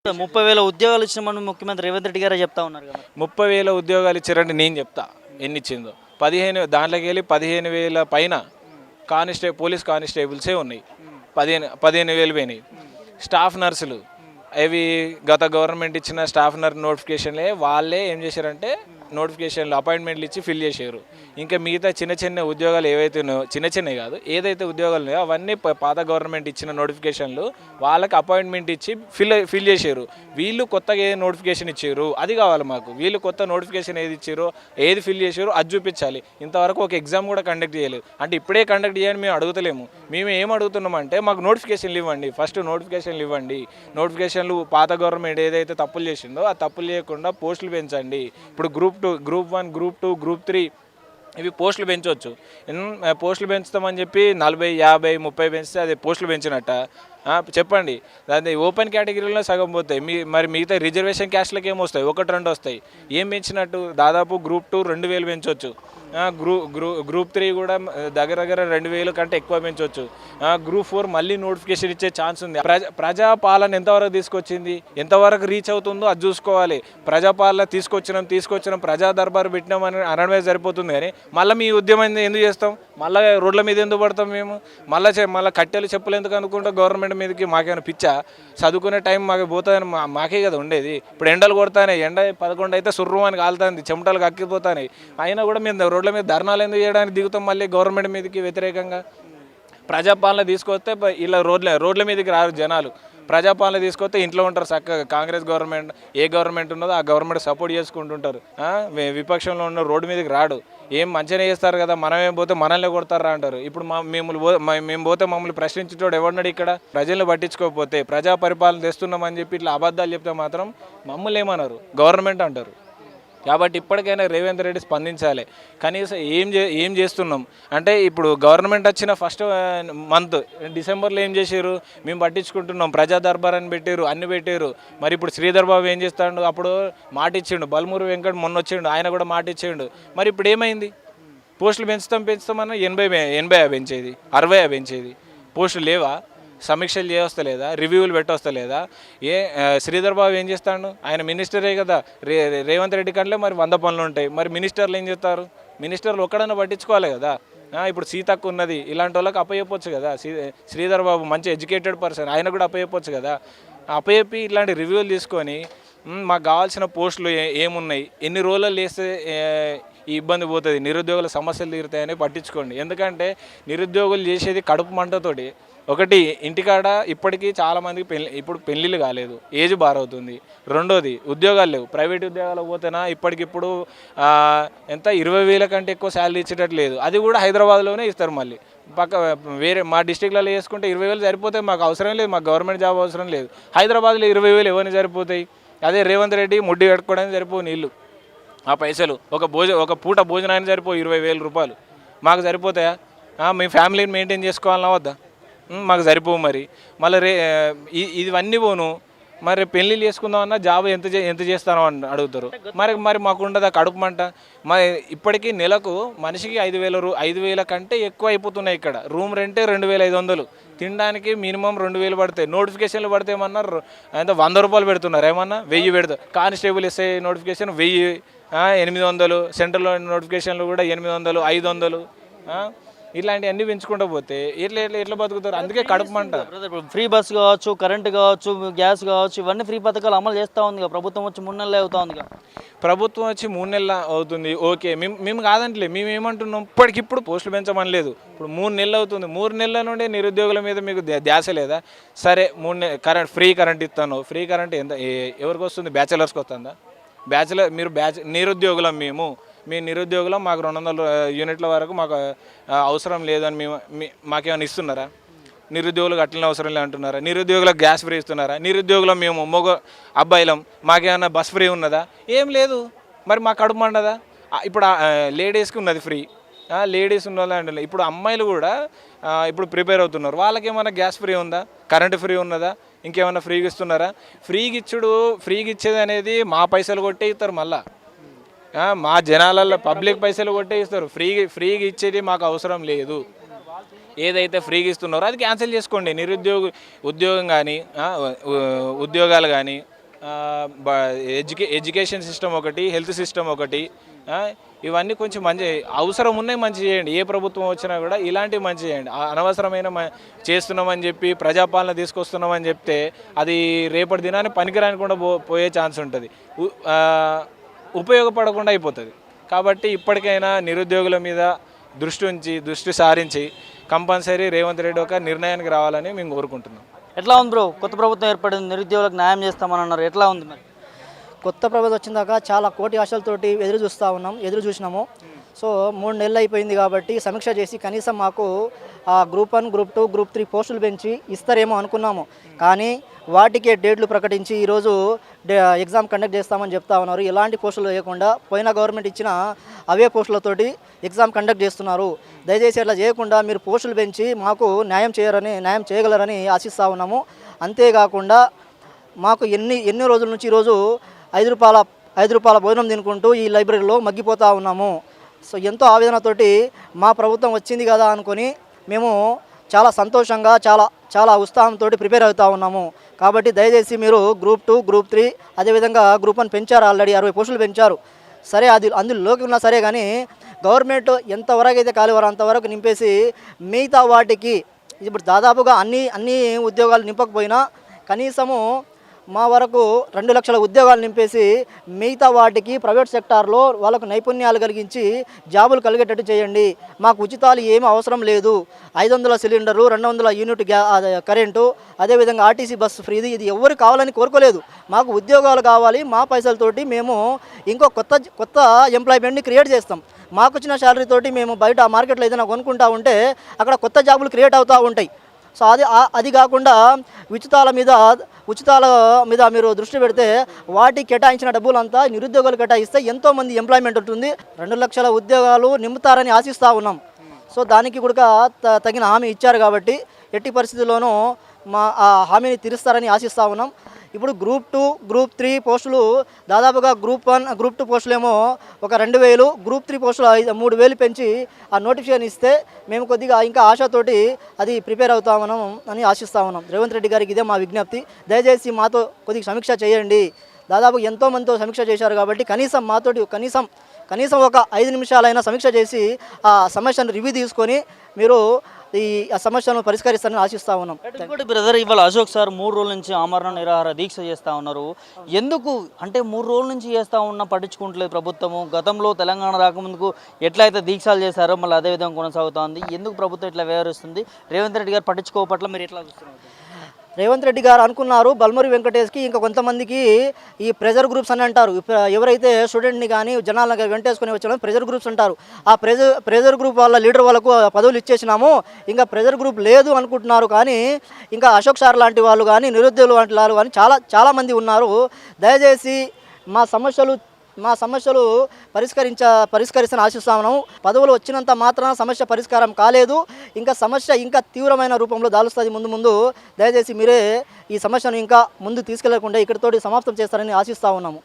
30,000 ఉద్యోగాలు ఇచ్చినామని ముఖ్యమంత్రి రేవంత్ రెడ్డి గారే చెప్తా ఉన్నారు కదా. 30,000 ఉద్యోగాలు ఇచ్చారంటే నేను చెప్తా ఎన్ని ఇచ్చిందో. 15 దాంట్లోకి వెళ్ళి 15,000 పైన పోలీస్ కానిస్టేబుల్సే ఉన్నాయి. 15,000 పోయినాయి. స్టాఫ్ నర్సులు అవి గత గవర్నమెంట్ ఇచ్చిన స్టాఫ్ నర్స్ నోటిఫికేషన్లే వాళ్ళే ఏం చేశారంటే నోటిఫికేషన్లు అపాయింట్మెంట్లు ఇచ్చి ఫిల్ చేశారు. ఇంకా మిగతా చిన్న చిన్న ఉద్యోగాలు ఏవైతే ఉన్నాయో, చిన్నవి కాదు, ఏదైతే ఉద్యోగాలు ఉన్నాయో అవన్నీ పాత గవర్నమెంట్ ఇచ్చిన నోటిఫికేషన్లు వాళ్ళకి అపాయింట్మెంట్ ఇచ్చి ఫిల్ చేశారు. వీళ్ళు కొత్తగా ఏ నోటిఫికేషన్ ఇచ్చారు అది కావాలి మాకు. వీళ్ళు కొత్త నోటిఫికేషన్ ఏది ఇచ్చారో, ఏది ఫిల్ చేశారో అది చూపించాలి. ఇంతవరకు ఒక ఎగ్జామ్ కూడా కండక్ట్ చేయలేదు. అంటే ఇప్పుడే కండక్ట్ చేయని మేము అడుగుతలేము. మేము ఏం అడుగుతున్నామంటే మాకు నోటిఫికేషన్లు ఇవ్వండి, ఫస్ట్ నోటిఫికేషన్లు ఇవ్వండి. నోటిఫికేషన్లు పాత గవర్నమెంట్ ఏదైతే తప్పులు చేసిందో ఆ తప్పులు చేయకుండా పోస్టులు పెంచండి. ఇప్పుడు గ్రూప్ 1, గ్రూప్ 2, గ్రూప్ 3 ఇవి పోస్టులు పెంచవచ్చు. పోస్టులు పెంచుతామని చెప్పి 40, 50, 30 పెంచితే అది పోస్టులు పెంచినట్ట చెప్పండి. దాని ఓపెన్ కేటగిరీలో సగం పోతాయి. మరి మిగతా రిజర్వేషన్ క్యాస్ట్లకు ఏమొస్తాయి? 1, 2 వస్తాయి. ఏం పెంచినట్టు? దాదాపు గ్రూప్ 2 2,000 పెంచవచ్చు. గ్రూప్ 3 కూడా దగ్గర 2,000 కంటే ఎక్కువ పెంచవచ్చు. గ్రూప్ 4 మళ్ళీ నోటిఫికేషన్ ఇచ్చే ఛాన్స్ ఉంది. ప్రజాపాలన ఎంతవరకు తీసుకొచ్చింది, ఎంతవరకు రీచ్ అవుతుందో అది చూసుకోవాలి. ప్రజాపాలన తీసుకొచ్చినాం ప్రజా దర్బారు పెట్టినామని అనడమే సరిపోతుంది. కానీ మళ్ళీ మీ ఉద్యమం ఎందుకు చేస్తాం? మళ్ళీ రోడ్ల మీద ఎందుకు పడతాం? మేము మళ్ళీ కట్టెలు చెప్పులు ఎందుకు అనుకుంటాం గవర్నమెంట్ మీదకి? మాకేమైనా పిచ్చా? చదువుకునే టైం మాకు పోతుందని మాకే కదా ఉండేది. ఇప్పుడు ఎండలు కొడతానే, ఎండ 11 అయితే సుర్రు అని కాలుతుంది, చెమటలు కక్కిపోతాయి. అయినా కూడా మేము రోడ్ల మీద ధర్నాలు ఎందుకు చేయడానికి దిగుతాం? మళ్ళీ గవర్నమెంట్ మీదకి వ్యతిరేకంగా ప్రజాపాలన తీసుకొస్తే ఇలా రోడ్ల మీదకి రారు జనాలు. ప్రజాపాలన తీసుకొస్తే ఇంట్లో ఉంటారు చక్కగా. కాంగ్రెస్ గవర్నమెంట్ ఏ గవర్నమెంట్ ఉన్నదో ఆ గవర్నమెంట్ సపోర్ట్ చేసుకుంటుంటారు. విపక్షంలో ఉన్న రోడ్డు మీదకి రాడు. ఏం మంచిగా చేస్తారు కదా, మనమేం పోతే మనల్ని కొడతారా అంటారు. ఇప్పుడు మేము పోతే మమ్మల్ని ప్రశ్నించేటోడు ఎవడున్నాడు ఇక్కడ? ప్రజలను పట్టించుకోకపోతే, ప్రజా పరిపాలన తెస్తున్నామని చెప్పి ఇట్లా అబద్ధాలు చెప్తే మాత్రం మమ్మల్ని ఏమన్నారు? గవర్నమెంట్ అంటారు. కాబట్టి ఇప్పటికైనా రేవంత్ రెడ్డి స్పందించాలి. కనీసం ఏం చేస్తున్నాం అంటే, ఇప్పుడు గవర్నమెంట్ వచ్చిన ఫస్ట్ మంత్ డిసెంబర్లో ఏం చేశారు? మేము పట్టించుకుంటున్నాం, ప్రజా దర్బార్ అని పెట్టారు, అన్ని పెట్టారు. మరి ఇప్పుడు శ్రీధర్ బాబు ఏం చేస్తాడు? అప్పుడు మాట ఇచ్చిండు. బల్మూరు వెంకట్ మొన్న వచ్చిండు, ఆయన కూడా మాట ఇచ్చిండు. మరి ఇప్పుడు ఏమైంది? పోస్టులు పెంచుతామన్నా 80 పెంచేది, 60 పెంచేది. పోస్టులు లేవా? సమీక్షలు చేయవస్తలేదా? రివ్యూలు పెట్టవస్తలేదా? శ్రీధర్ బాబు ఏం చేస్తాడు? ఆయన మినిస్టరే కదా. రేవంత్ రెడ్డి కంటే మరి 100 పనులు ఉంటాయి. మరి మినిస్టర్లు ఏం చేస్తారు? మినిస్టర్లు ఒక్కడన్నా పట్టించుకోవాలి కదా. ఇప్పుడు సీతక్క ఉన్నది, ఇలాంటి వాళ్ళకి అప్పచెప్పొచ్చు కదా. శ్రీధర్ బాబు మంచి ఎడ్యుకేటెడ్ పర్సన్, ఆయన కూడా అప్పచెప్పొచ్చు కదా. అప్పచెప్పి ఇలాంటి రివ్యూలు తీసుకొని మాకు కావాల్సిన పోస్టులు ఏమున్నాయి, ఎన్ని రోజులు వేస్తే ఈ ఇబ్బంది పోతుంది, నిరుద్యోగుల సమస్యలు తీరుతాయని పట్టించుకోండి. ఎందుకంటే నిరుద్యోగులు చేసేది కడుపు మంటతోటి. ఒకటి, ఇంటికాడ ఇప్పటికీ చాలామందికి ఇప్పుడు పెళ్ళిళ్ళు కాలేదు, ఏజ్ బారవుతుంది. రెండోది, ఉద్యోగాలు లేవు. ప్రైవేట్ ఉద్యోగాలకు పోతేనా ఇప్పటికిప్పుడు ఎంత 20,000 కంటే ఎక్కువ శాలరీ ఇచ్చేటట్లేదు. అది కూడా హైదరాబాద్లోనే ఇస్తారు. మళ్ళీ వేరే మా డిస్టిక్లలో చేసుకుంటే 20,000 సరిపోతాయి. మాకు అవసరం లేదు, మాకు గవర్నమెంట్ జాబ్ అవసరం లేదు. హైదరాబాద్లో 20,000 ఎవరిని సరిపోతాయి? అదే రేవంత్ రెడ్డి ముడ్డి కట్టుకోవడానికి సరిపోవు నీళ్ళు. ఆ పైసలు ఒక పూట భోజనానికి సరిపోవు 20,000 రూపాయలు. మాకు సరిపోతాయా? మీ ఫ్యామిలీని మెయింటైన్ చేసుకోవాలన్నా వద్దా? మాకు సరిపోవు. మరి మళ్ళీ ఇవన్నీ పోను. మరి పెళ్ళిళ్ళు చేసుకుందామన్నా జాబ్ ఎంత చేస్తానో అని అడుగుతారు. మరి మాకు ఉండదా కడుపు మంట? మరి ఇప్పటికీ నెలకు మనిషికి 5,000 కంటే ఎక్కువ అయిపోతున్నాయి. ఇక్కడ రూమ్ రెంటే 2,500, తినడానికి మినిమం 2,000 పడతాయి. నోటిఫికేషన్లు పడితే ఏమన్నారు ఎంత 100 రూపాయలు పెడుతున్నారు, ఏమన్నా 1000 పెడతారు. Constable SI notification 1000, 800. సెంట్రల్లో నోటిఫికేషన్లు కూడా 800, 500. ఇట్లాంటివన్నీ పెంచుకుంటూ పోతే ఎట్లా బతుకుతారు? అందుకే కడుపు మంట. ఫ్రీ బస్ కావచ్చు, కరెంటు కావచ్చు, గ్యాస్ కావచ్చు, ఇవన్నీ ఫ్రీ పథకాలు అమలు చేస్తూ ఉంది కదా ప్రభుత్వం. వచ్చి 3 నెలలు అవుతా ఉంది కదా. ప్రభుత్వం వచ్చి 3 నెలలు అవుతుంది. ఓకే, మేము కాదంటలే. మేము ఏమంటున్నాం? ఇప్పటికిప్పుడు పోస్టులు పెంచమని లేదు. ఇప్పుడు 3 నెలలు అవుతుంది. 3 నెలల నుండి నిరుద్యోగుల మీద మీకు ధ్యాస లేదా? సరే, 3 నెలలు ఫ్రీ కరెంట్ ఇస్తాను. ఫ్రీ కరెంట్ ఎంత ఎవరికి వస్తుంది? బ్యాచిలర్స్కి వస్తుందా? మీరు నిరుద్యోగులం. మీ నిరుద్యోగులం, మాకు 200 యూనిట్ల వరకు మాకు అవసరం లేదని మాకేమైనా ఇస్తున్నారా? నిరుద్యోగులకు అట్లనే అవసరం లేదు అంటున్నారా? నిరుద్యోగులకు గ్యాస్ ఫ్రీ ఇస్తున్నారా? నిరుద్యోగులం మేము అబ్బాయిలం, మాకేమైనా బస్ ఫ్రీ ఉన్నదా? ఏం లేదు. మరి మాకు కడుపు మండదా? ఇప్పుడు లేడీస్కి ఉన్నది ఫ్రీ. లేడీస్ ఉన్నదా? ఇప్పుడు అమ్మాయిలు కూడా ఇప్పుడు ప్రిపేర్ అవుతున్నారు. వాళ్ళకి ఏమైనా గ్యాస్ ఫ్రీ ఉందా? కరెంటు ఫ్రీ ఉన్నదా? ఇంకేమైనా ఫ్రీగా ఇస్తున్నారా? ఫ్రీగా ఇచ్చేది అనేది మా పైసలు కొట్టే ఇస్తారు. మళ్ళీ మా జనాలలో పబ్లిక్ పైసలు కొట్టే ఇస్తారు. ఫ్రీగా ఇచ్చేది మాకు అవసరం లేదు. ఏదైతే ఫ్రీగా ఇస్తున్నారో అది క్యాన్సిల్ చేసుకోండి. ఉద్యోగం కానీ ఉద్యోగాలు కానీ ఎడ్యుకేషన్ సిస్టమ్ ఒకటి, హెల్త్ సిస్టమ్ ఒకటి, ఇవన్నీ కొంచెం మంచి అవసరం ఉన్నాయి, మంచి చేయండి. ఏ ప్రభుత్వం వచ్చినా కూడా ఇలాంటివి మంచి చేయండి. అనవసరమైన చేస్తున్నామని చెప్పి ప్రజాపాలన తీసుకొస్తున్నామని చెప్తే అది రేపటి దినాన్ని పనికిరాని కూడా పోయే ఛాన్స్ ఉంటుంది, ఉపయోగపడకుండా అయిపోతుంది. కాబట్టి ఇప్పటికైనా నిరుద్యోగుల మీద దృష్టి సారించి కంపల్సరీ రేవంత్ రెడ్డి ఒక నిర్ణయానికి రావాలని మేము కోరుకుంటున్నాం. ఎట్లా ఉంది బ్రో? కొత్త ప్రభుత్వం ఏర్పడింది, నిరుద్యోగులకు న్యాయం చేస్తామని అన్నారు, ఎట్లా ఉంది మరి? కొత్త ప్రభుత్వం వచ్చిందాక చాలా కోటి ఆశలతోటి ఎదురు చూసినాము. సో 3 నెలలు అయిపోయింది కాబట్టి సమీక్ష చేసి కనీసం మాకు గ్రూప్ 1, గ్రూప్ 2, గ్రూప్ 3 పోస్టులు పెంచి ఇస్తారేమో అనుకున్నాము. కానీ వాటికే డేట్లు ప్రకటించి ఈరోజు ఎగ్జామ్ కండక్ట్ చేస్తామని చెప్తా ఉన్నారు. ఎలాంటి పోస్టులు లేకుండా పోయిన గవర్నమెంట్ ఇచ్చిన అవే పోస్టులతోటి ఎగ్జామ్ కండక్ట్ చేస్తున్నారు. దయచేసి అట్లా చేయకుండా మీరు పోస్టులు పెంచి మాకు న్యాయం చేయగలరని ఆశిస్తూ ఉన్నాము. అంతేకాకుండా మాకు ఎన్ని రోజుల నుంచి ఈరోజు 5 రూపాయల భోజనం తినుకుంటూ ఈ లైబ్రరీలో మగ్గిపోతూ ఉన్నాము. సో ఎంతో ఆవేదనతోటి మా ప్రభుత్వం వచ్చింది కదా అనుకొని మేము చాలా సంతోషంగా చాలా ఉత్సాహంతో ప్రిపేర్ అవుతూ ఉన్నాము. కాబట్టి దయచేసి మీరు గ్రూప్ 2, గ్రూప్ 3 అదేవిధంగా గ్రూప్ 1 పెంచారు, ఆల్రెడీ 60 పోస్టులు పెంచారు. సరే, అందులోకి ఉన్నా సరే కానీ గవర్నమెంట్ ఎంతవరకు అయితే ఖాళీ అంతవరకు నింపేసి మిగతా వాటికి ఇప్పుడు దాదాపుగా అన్ని ఉద్యోగాలు నింపకపోయినా కనీసము మా వరకు 2 లక్షల ఉద్యోగాలు నింపేసి మిగతా వాటికి ప్రైవేట్ సెక్టార్లో వాళ్ళకు నైపుణ్యాలు కలిగించి జాబులు కలిగేటట్టు చేయండి. మాకు ఉచితాలు ఏమీ అవసరం లేదు. 500 సిలిండరు, 200 యూనిట్ కరెంటు, అదేవిధంగా ఆర్టీసీ బస్సు ఫ్రీది, ఇది ఎవరు కావాలని కోరుకోలేదు. మాకు ఉద్యోగాలు కావాలి. మా పైసలతోటి మేము ఇంకో కొత్త ఎంప్లాయ్మెంట్ని క్రియేట్ చేస్తాం. మాకు వచ్చిన శాలరీ తోటి మేము బయట మార్కెట్లో ఏదైనా కొనుక్కుంటా ఉంటే అక్కడ కొత్త జాబులు క్రియేట్ అవుతూ ఉంటాయి. సో అది కాకుండా ఉచితాల మీద మీరు దృష్టి పెడితే వాటికి కేటాయించిన డబ్బులంతా నిరుద్యోగులు కేటాయిస్తే ఎంతోమంది ఎంప్లాయ్మెంట్ ఉంటుంది. 2 లక్షల ఉద్యోగాలు నింపుతారని ఆశిస్తూ ఉన్నాం. సో దానికి కూడా తగిన హామీ ఇచ్చారు కాబట్టి ఎట్టి పరిస్థితుల్లోనూ ఆ హామీని తీరుస్తారని ఆశిస్తూ ఉన్నాం. ఇప్పుడు గ్రూప్ 2, గ్రూప్ 3 పోస్టులు దాదాపుగా గ్రూప్ 1, గ్రూప్ 2 పోస్టులు ఏమో ఒక 2000, గ్రూప్ 3 పోస్టులు 3000 పెంచి ఆ నోటిఫికేషన్ ఇస్తే మేము కొద్దిగా ఇంకా ఆశతోటి అది ప్రిపేర్ అవుతామని ఆశిస్తా ఉన్నాం. రేవంత్ రెడ్డి గారికి ఇదే మా విజ్ఞప్తి. దయచేసి మాతో కొద్దిగా సమీక్ష చేయండి. దాదాపు ఎంతోమందితో సమీక్ష చేశారు కాబట్టి కనీసం మాతోటి కనీసం ఒక 5 నిమిషాలైనా సమీక్ష చేసి ఆ సమస్యను రివ్యూ తీసుకొని మీరు ఈ సమస్యను పరిష్కరిస్తారని ఆశిస్తూ ఉన్నాం. ఇంకోటి బ్రదర్, ఇవాళ అశోక్ సార్ 3 రోజుల నుంచి ఆమరణ నిరాహార దీక్ష చేస్తూ ఉన్నారు. ఎందుకు అంటే 3 రోజుల నుంచి చేస్తూ ఉన్నా పట్టించుకుంటలేదు ప్రభుత్వము? గతంలో తెలంగాణ రాకముందుకు ఎట్లయితే దీక్షలు చేశారో మళ్ళీ అదేవిధంగా కొనసాగుతోంది. ఎందుకు ప్రభుత్వం ఇట్లా వ్యవహరిస్తుంది? రేవంత్ రెడ్డి గారు పట్టించుకో పట్ల మీరు ఎట్లా చూస్తున్నారు? రేవంత్ రెడ్డి గారు అనుకున్నారు బల్మూరి వెంకటేష్కి ఇంకా కొంతమందికి ఈ ప్రెజర్ గ్రూప్స్ అని అంటారు. ఎవరైతే స్టూడెంట్ని కానీ జనాలను వెంటేసుకొని వచ్చిన ప్రెజర్ గ్రూప్స్ అంటారు. ఆ ప్రెజర్ గ్రూప్ వాళ్ళ లీడర్ వాళ్ళకు పదవులు ఇచ్చేసినాము, ఇంకా ప్రెజర్ గ్రూప్ లేదు అనుకుంటున్నారు. కానీ ఇంకా అశోక్ సార్ లాంటి వాళ్ళు కానీ నిరుద్యోగులు లాంటి వాళ్ళు కానీ చాలామంది ఉన్నారు. దయచేసి మా సమస్యలు పరిష్కరిస్తాను ఆశిస్తాము. పదవులు వచ్చినంత మాత్రాన సమస్య పరిష్కారం కాలేదు. ఇంకా సమస్య ఇంకా తీవ్రమైన రూపంలో దాలుస్తుంది ముందు. దయచేసి మీరే ఈ సమస్యను ఇంకా ముందు తీసుకెళ్లకుండా ఇక్కడితోటి సమాప్తం చేస్తారని ఆశిస్తూ ఉన్నాము.